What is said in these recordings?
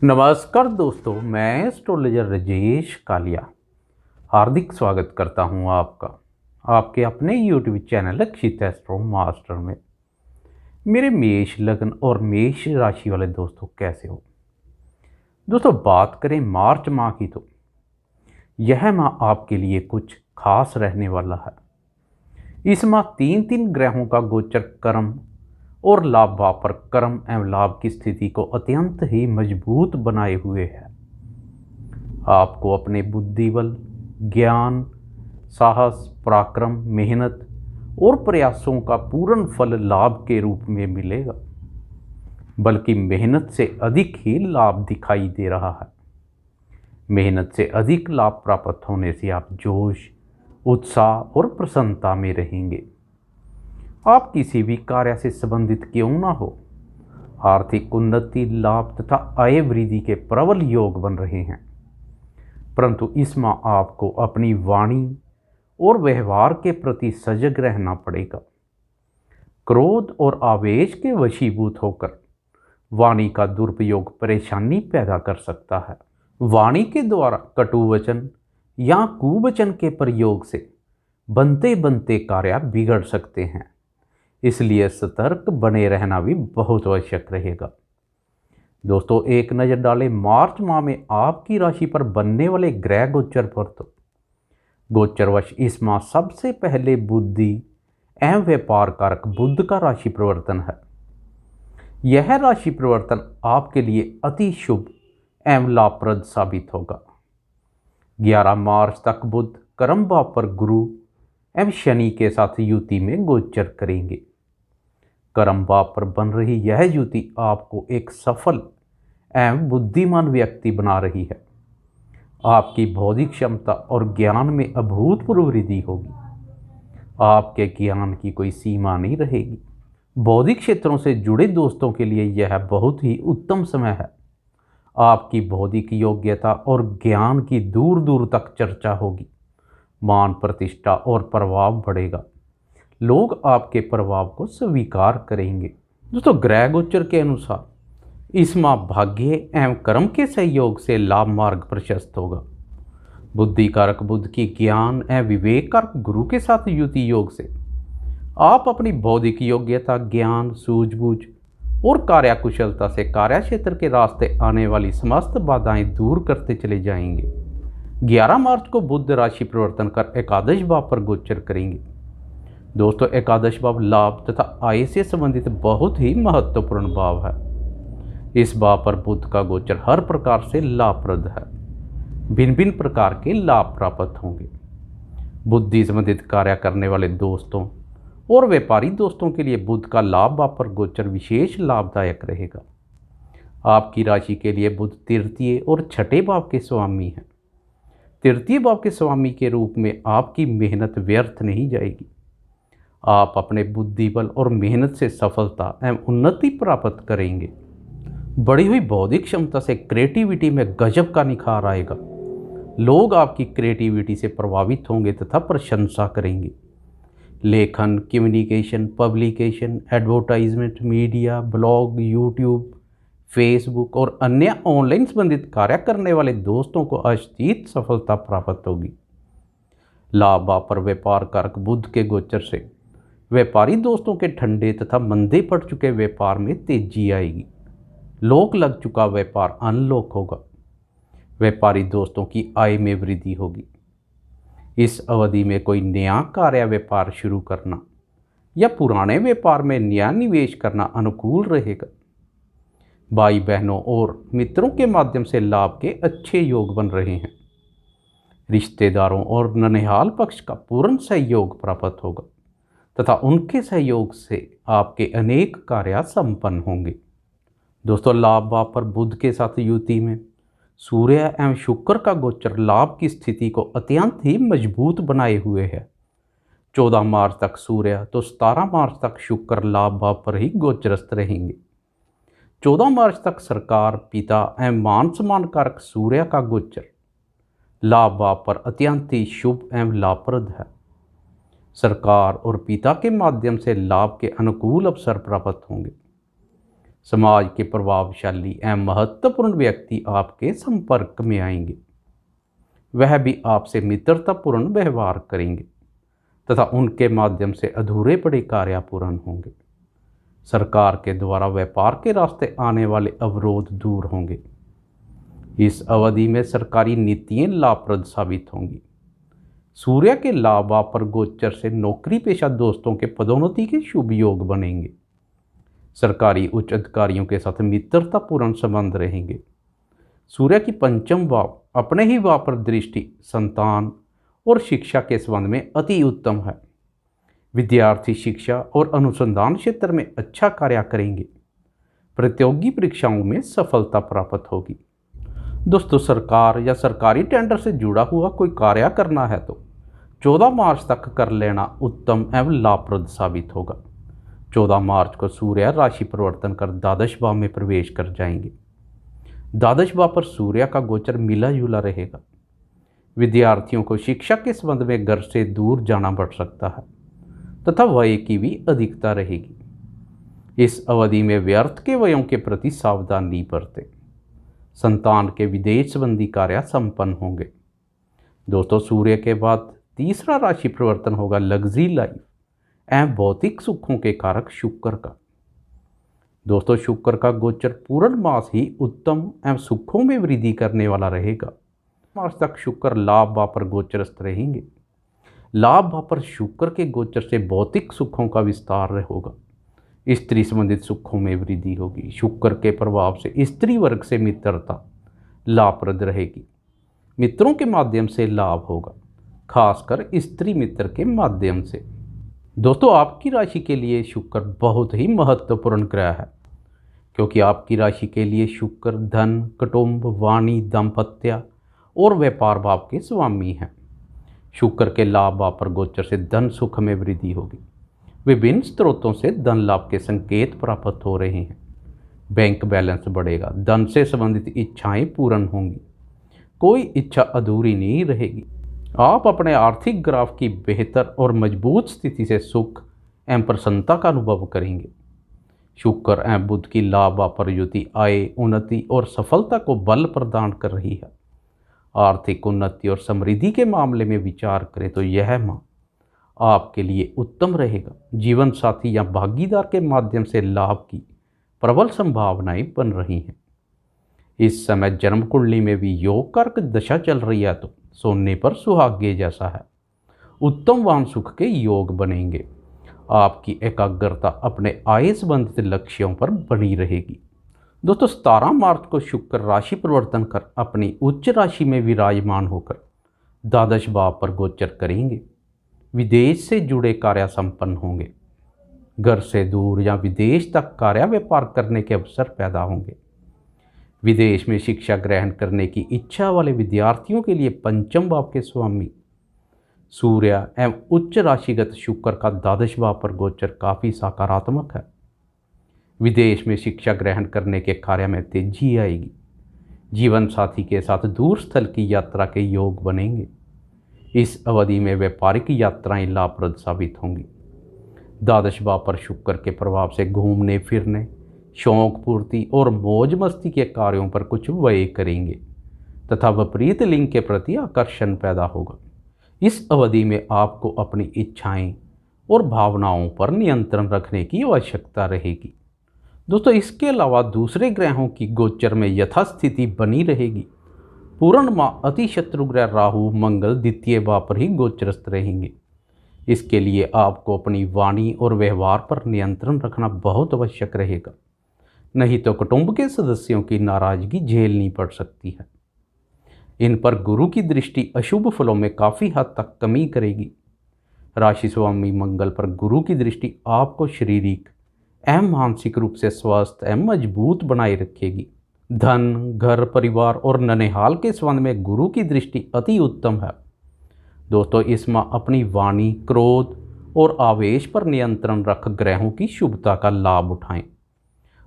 नमस्कार दोस्तों, मैं एस्ट्रोलॉजर राजेश कालिया हार्दिक स्वागत करता हूं आपका आपके अपने YouTube चैनल लक्षित एस्ट्रो मास्टर में। मेरे मेष लग्न और मेष राशि वाले दोस्तों कैसे हो दोस्तों। बात करें मार्च माह की तो यह माह आपके लिए कुछ खास रहने वाला है। इस माह तीन ग्रहों का गोचर कर्म और लाभ भाव पर कर्म एवं लाभ की स्थिति को अत्यंत ही मजबूत बनाए हुए है। आपको अपने बुद्धिबल, ज्ञान, साहस, पराक्रम, मेहनत और प्रयासों का पूर्ण फल लाभ के रूप में मिलेगा, बल्कि मेहनत से अधिक ही लाभ दिखाई दे रहा है। मेहनत से अधिक लाभ प्राप्त होने से आप जोश, उत्साह और प्रसन्नता में रहेंगे। आप किसी भी कार्य से संबंधित क्यों ना हो, आर्थिक उन्नति, लाभ तथा आय वृद्धि के प्रबल योग बन रहे हैं। परंतु इस माह आपको अपनी वाणी और व्यवहार के प्रति सजग रहना पड़ेगा। क्रोध और आवेश के वशीभूत होकर वाणी का दुरुपयोग परेशानी पैदा कर सकता है। वाणी के द्वारा कटु वचन या कुवचन के प्रयोग से बनते बनते कार्य बिगड़ सकते हैं, इसलिए सतर्क बने रहना भी बहुत आवश्यक रहेगा। दोस्तों, एक नज़र डालें मार्च माह में आपकी राशि पर बनने वाले ग्रह गोचर पर तो गोचरवश इस माह सबसे पहले बुद्धि एवं व्यापार कारक बुध का राशि परिवर्तन है। यह राशि परिवर्तन आपके लिए अति शुभ एवं लाभप्रद साबित होगा। 11 मार्च तक बुध कर्म भाव पर गुरु एवं शनि के साथ युति में गोचर करेंगे। कर्म भाव पर बन रही यह युति आपको एक सफल एवं बुद्धिमान व्यक्ति बना रही है। आपकी बौद्धिक क्षमता और ज्ञान में अभूतपूर्व वृद्धि होगी। आपके ज्ञान की कोई सीमा नहीं रहेगी। बौद्धिक क्षेत्रों से जुड़े दोस्तों के लिए यह बहुत ही उत्तम समय है। आपकी बौद्धिक योग्यता और ज्ञान की दूर दूर तक चर्चा होगी। मान प्रतिष्ठा और प्रभाव बढ़ेगा। लोग आपके प्रभाव को स्वीकार करेंगे। दोस्तों, ग्रह गोचर के अनुसार इस माह भाग्य एवं कर्म के सहयोग से लाभ मार्ग प्रशस्त होगा। बुद्धि कारक बुध की ज्ञान एवं विवेक कारक गुरु के साथ युति योग से आप अपनी बौद्धिक योग्यता, ज्ञान, सूझबूझ और कार्यकुशलता से कार्य क्षेत्र के रास्ते आने वाली समस्त बाधाएं दूर करते चले जाएंगे। 11 मार्च को बुध राशि परिवर्तन कर एकादश भाव पर गोचर करेंगे। दोस्तों, एकादश भाव लाभ तथा आय से संबंधित बहुत ही महत्वपूर्ण भाव है। इस भाव पर बुध का गोचर हर प्रकार से लाभप्रद है। भिन्न भिन्न प्रकार के लाभ प्राप्त होंगे। बुद्धि संबंधित कार्य करने वाले दोस्तों और व्यापारी दोस्तों के लिए बुध का लाभ भाव पर गोचर विशेष लाभदायक रहेगा। आपकी राशि के लिए बुध तृतीय और छठे भाव के स्वामी हैं। तृतीय भाव के स्वामी के रूप में आपकी मेहनत व्यर्थ नहीं जाएगी। आप अपने बुद्धिबल और मेहनत से सफलता एवं उन्नति प्राप्त करेंगे। बढ़ी हुई बौद्धिक क्षमता से क्रिएटिविटी में गजब का निखार आएगा। लोग आपकी क्रिएटिविटी से प्रभावित होंगे तथा प्रशंसा करेंगे। लेखन, communication, publication, advertisement, media, blog, YouTube, Facebook और अन्य ऑनलाइन संबंधित कार्य करने वाले दोस्तों को अस्थायी सफलता प्राप्त होगी। लाभ भाव पर व्यापार कारक बुध के गोचर से व्यापारी दोस्तों के ठंडे तथा मंदे पड़ चुके व्यापार में तेजी आएगी। लोक लग चुका व्यापार अनलॉक होगा। व्यापारी दोस्तों की आय में वृद्धि होगी। इस अवधि में कोई नया कार्य व्यापार शुरू करना या पुराने व्यापार में नया निवेश करना अनुकूल रहेगा। भाई बहनों और मित्रों के माध्यम से लाभ के अच्छे योग बन रहे हैं। रिश्तेदारों और ननिहाल पक्ष का पूर्ण सहयोग प्राप्त होगा तथा उनके सहयोग से आपके अनेक कार्य संपन्न होंगे। दोस्तों, लाभ भाव पर बुध के साथ युति में सूर्य एवं शुक्र का गोचर लाभ की स्थिति को अत्यंत ही मजबूत बनाए हुए है। 14 मार्च तक सूर्य तो 17 मार्च तक शुक्र लाभ भाव पर ही गोचरस्थ रहेंगे। 14 मार्च तक सरकार, पिता एवं मान सम्मान कारक सूर्य का गोचर लाभ भाव पर अत्यंत ही शुभ एवं लाभप्रद है। सरकार और पिता के माध्यम से लाभ के अनुकूल अवसर प्राप्त होंगे। समाज के प्रभावशाली एवं महत्वपूर्ण व्यक्ति आपके संपर्क में आएंगे। वह भी आपसे मित्रतापूर्ण व्यवहार करेंगे तथा उनके माध्यम से अधूरे पड़े कार्य पूर्ण होंगे। सरकार के द्वारा व्यापार के रास्ते आने वाले अवरोध दूर होंगे। इस अवधि में सरकारी नीतियां लाभप्रद साबित होंगी। सूर्य के लाभ पर गोचर से नौकरी पेशा दोस्तों के पदोन्नति के शुभ योग बनेंगे। सरकारी उच्च अधिकारियों के साथ मित्रतापूर्ण संबंध रहेंगे। सूर्य की पंचम भाव अपने ही भाव पर दृष्टि संतान और शिक्षा के संबंध में अति उत्तम है। विद्यार्थी शिक्षा और अनुसंधान क्षेत्र में अच्छा कार्य करेंगे। प्रतियोगी परीक्षाओं में सफलता प्राप्त होगी। दोस्तों, सरकार या सरकारी टेंडर से जुड़ा हुआ कोई कार्य करना है तो 14 मार्च तक कर लेना उत्तम एवं लाभप्रद साबित होगा। 14 मार्च को सूर्य राशि परिवर्तन कर द्वादश भाव में प्रवेश कर जाएंगे। द्वादश भाव पर सूर्य का गोचर मिला जुला रहेगा। विद्यार्थियों को शिक्षा के संबंध में घर से दूर जाना पड़ सकता है तथा व्यय की भी अधिकता रहेगी। इस अवधि में व्यर्थ के व्ययों के प्रति सावधानी बरतें। संतान के विदेश संबंधी कार्य संपन्न होंगे। दोस्तों, सूर्य के बाद तीसरा राशि परिवर्तन होगा लग्जरी लाइफ एवं भौतिक सुखों के कारक शुक्र का। दोस्तों, शुक्र का गोचर पूर्ण मास ही उत्तम एवं सुखों में वृद्धि करने वाला रहेगा। मार्च तक शुक्र लाभ भाव पर गोचरस्थ रहेंगे। लाभ भाव पर शुक्र के गोचर से भौतिक सुखों का विस्तार होगा। स्त्री संबंधित सुखों में वृद्धि होगी। शुक्र के प्रभाव से स्त्री वर्ग से मित्रता लाभप्रद रहेगी। मित्रों के माध्यम से लाभ होगा, खासकर स्त्री मित्र के माध्यम से। दोस्तों, आपकी राशि के लिए शुक्र बहुत ही महत्वपूर्ण ग्रह है, क्योंकि आपकी राशि के लिए शुक्र धन, कुटुंब, वाणी, दाम्पत्य और व्यापार भाव के स्वामी हैं। शुक्र के लाभ भाव पर गोचर से धन सुख में वृद्धि होगी। विभिन्न स्रोतों से धन लाभ के संकेत प्राप्त हो रहे हैं। बैंक बैलेंस बढ़ेगा। धन से संबंधित इच्छाएं पूर्ण होंगी। कोई इच्छा अधूरी नहीं रहेगी। आप अपने आर्थिक ग्राफ की बेहतर और मजबूत स्थिति से सुख एवं प्रसन्नता का अनुभव करेंगे। शुक्र एवं बुध की लाभ पर युति आय, उन्नति और सफलता को बल प्रदान कर रही है। आर्थिक उन्नति और समृद्धि के मामले में विचार करें तो यह माह आपके लिए उत्तम रहेगा। जीवन साथी या भागीदार के माध्यम से लाभ की प्रबल संभावनाएं बन रही हैं। इस समय जन्म कुंडली में भी योग कारक दशा चल रही है तो सोने पर सुहागे जैसा है। उत्तम वाहन सुख के योग बनेंगे। आपकी एकाग्रता अपने आय संबंधित लक्ष्यों पर बनी रहेगी। दोस्तों, 17 मार्च को शुक्र राशि परिवर्तन कर अपनी उच्च राशि में विराजमान होकर द्वादश भाव पर गोचर करेंगे। विदेश से जुड़े कार्य संपन्न होंगे। घर से दूर या विदेश तक कार्य व्यापार करने के अवसर पैदा होंगे। विदेश में शिक्षा ग्रहण करने की इच्छा वाले विद्यार्थियों के लिए पंचम भाव के स्वामी सूर्य एवं उच्च राशिगत शुक्र का द्वादश भाव पर गोचर काफ़ी सकारात्मक है। विदेश में शिक्षा ग्रहण करने के कार्य में तेजी आएगी। जीवन साथी के साथ दूर स्थल की यात्रा के योग बनेंगे। इस अवधि में व्यापारिक यात्राएं लाभप्रद साबित होंगी। द्वादश भाव पर शुक्र के प्रभाव से घूमने फिरने, शौक पूर्ति और मौज मस्ती के कार्यों पर कुछ व्यय करेंगे तथा विपरीत लिंग के प्रति आकर्षण पैदा होगा। इस अवधि में आपको अपनी इच्छाएं और भावनाओं पर नियंत्रण रखने की आवश्यकता रहेगी। दोस्तों, इसके अलावा दूसरे ग्रहों की गोचर में यथास्थिति बनी रहेगी। पूर्ण माह अति शत्रु ग्रह राहु मंगल द्वितीय भाव पर ही गोचरस्थ रहेंगे। इसके लिए आपको अपनी वाणी और व्यवहार पर नियंत्रण रखना बहुत आवश्यक रहेगा, नहीं तो कुटुंब के सदस्यों की नाराजगी झेलनी पड़ सकती है। इन पर गुरु की दृष्टि अशुभ फलों में काफ़ी हद तक कमी करेगी। राशि स्वामी मंगल पर गुरु की दृष्टि आपको शारीरिक एवं मानसिक रूप से स्वस्थ एवं मजबूत बनाए रखेगी। धन, घर, परिवार और ननिहाल के संबंध में गुरु की दृष्टि अति उत्तम है। दोस्तों, इस माह अपनी वाणी, क्रोध और आवेश पर नियंत्रण रख ग्रहों की शुभता का लाभ उठाएं।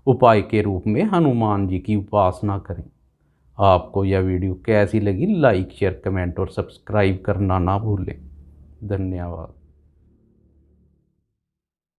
उपाय के रूप में हनुमान जी की उपासना करें। आपको यह वीडियो कैसी लगी, लाइक, शेयर, कमेंट और सब्सक्राइब करना ना भूलें। धन्यवाद।